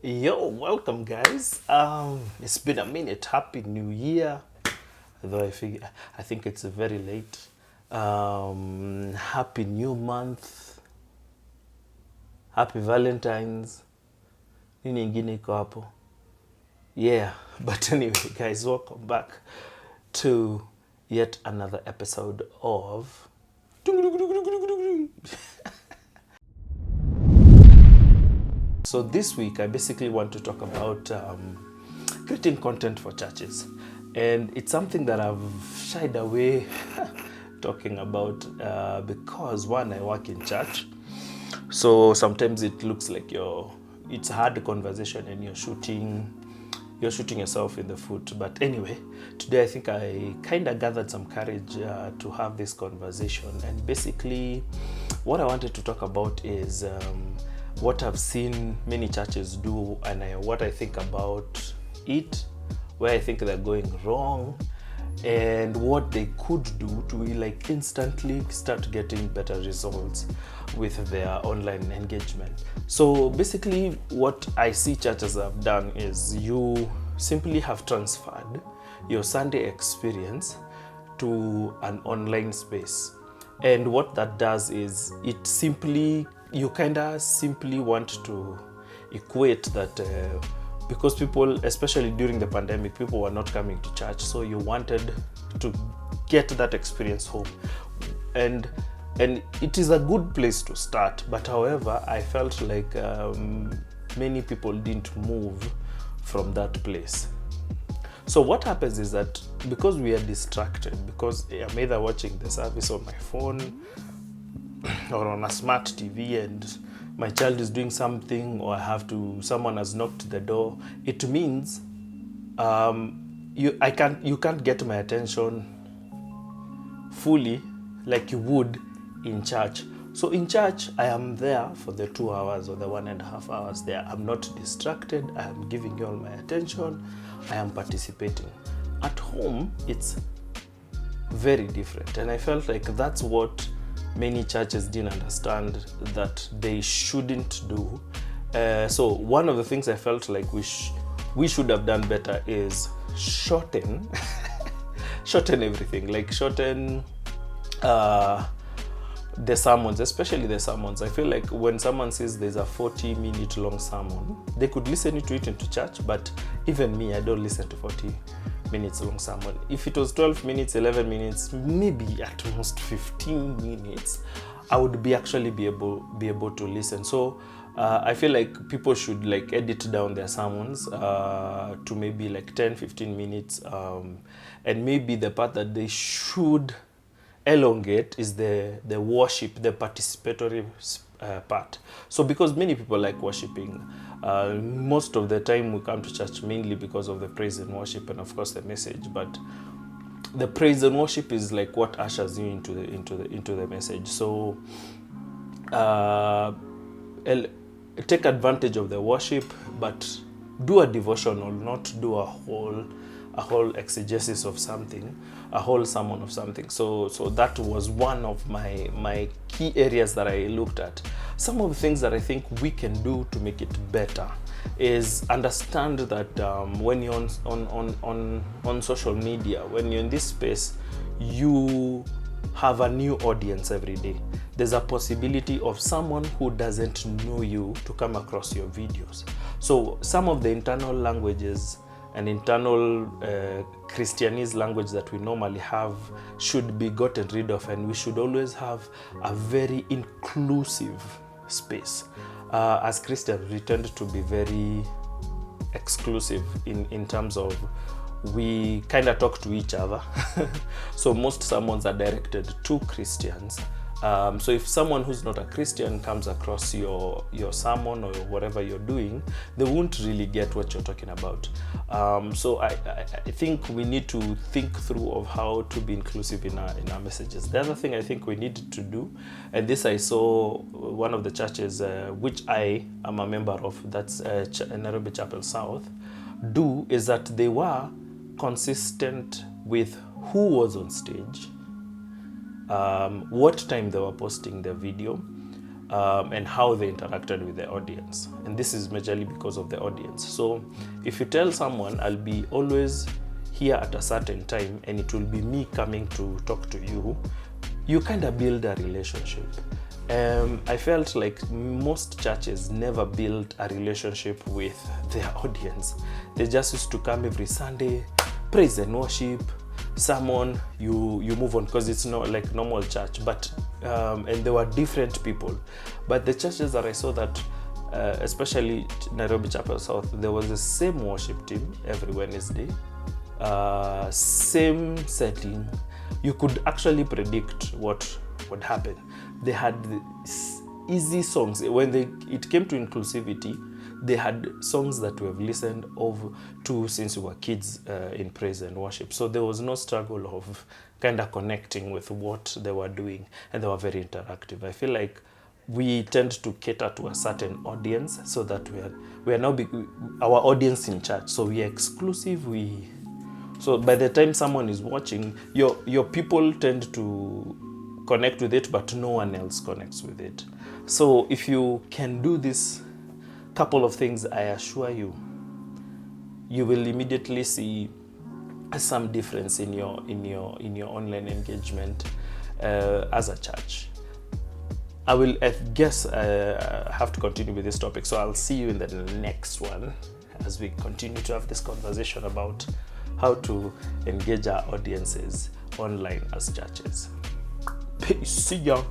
Yo, welcome guys. It's been a minute. Happy New Year. Though I think it's very late. Happy New Month. Happy Valentine's. Nini ingine iko hapo? Yeah, but anyway, guys, welcome back to yet another episode of So this week, I basically want to talk about creating content for churches. And it's something that I've shied away talking about because one, I work in church. So sometimes it looks like it's a hard conversation and you're shooting yourself in the foot. But anyway, today I think I kind of gathered some courage to have this conversation. And basically, what I wanted to talk about is what I've seen many churches do and what I think about it, where I think they're going wrong, and what they could do to instantly start getting better results with their online engagement. So basically what I see churches have done is you simply have transferred your Sunday experience to an online space. And what that does is you kind of simply want to equate that because people, especially during the pandemic, people were not coming to church, so you wanted to get that experience home. And it is a good place to start, but however, I felt like many people didn't move from that place. So what happens is that because we are distracted, because I'm either watching the service on my phone or on a smart TV and my child is doing something, or someone has knocked the door, it means you can't get my attention fully like you would in church. So in church, I am there for the 2 hours or the 1.5 hours there. I'm not distracted. I am giving you all my attention. I am participating. At home, it's very different. And I felt like that's what many churches didn't understand that they shouldn't do. So one of the things I felt like we should have done better is shorten everything. Like shorten the sermons, especially the sermons. I feel like when someone says there's a 40-minute long sermon, they could listen to it into church, but even me, I don't listen to 40 minutes long sermon. If it was 12 minutes, 11 minutes, maybe at most 15 minutes, I would be able to listen. So I feel like people should edit down their sermons to maybe 10-15 minutes, and maybe the part that they should elongate is the worship, the participatory part. So because many people like worshiping, most of the time we come to church mainly because of the praise and worship and of course the message, but the praise and worship is like what ushers you into the message. So take advantage of the worship, but do a devotional, not do a whole exegesis of something, a whole sermon of something. So that was one of my key areas that I looked at. Some of the things that I think we can do to make it better is understand that when you're on social media, when you're in this space, you have a new audience every day. There's a possibility of someone who doesn't know you to come across your videos. So some of the internal languages and internal Christianese language that we normally have should be gotten rid of, and we should always have a very inclusive space. As Christians, we tend to be very exclusive in terms of we kind of talk to each other. So most sermons are directed to Christians. So if someone who's not a Christian comes across your sermon or whatever you're doing, they won't really get what you're talking about. So I think we need to think through of how to be inclusive in our messages. The other thing I think we need to do, and this I saw one of the churches which I am a member of, that's Nairobi Chapel South, do, is that they were consistent with who was on stage, what time they were posting the video, and how they interacted with the audience. And this is majorly because of the audience. So if you tell someone, I'll be always here at a certain time and it will be me coming to talk to you, you kind of build a relationship. I felt like most churches never built a relationship with their audience. They just used to come every Sunday, praise and worship, sermon, you move on, because it's not like normal church. But and there were different people. But the churches that I saw that, especially Nairobi Chapel South, there was the same worship team every Wednesday, same setting. You could actually predict what would happen. They had easy songs. When it came to inclusivity, they had songs that we have listened to since we were kids in praise and worship. So there was no struggle of kind of connecting with what they were doing, and they were very interactive. I feel like we tend to cater to a certain audience, so that we are now our audience in church. So we are exclusive. So by the time someone is watching, your people tend to connect with it, but no one else connects with it. So if you can do this couple of things, I assure you, you will immediately see some difference in your online engagement as a church. I guess I have to continue with this topic, so I'll see you in the next one as we continue to have this conversation about how to engage our audiences online as churches. Peace. See ya.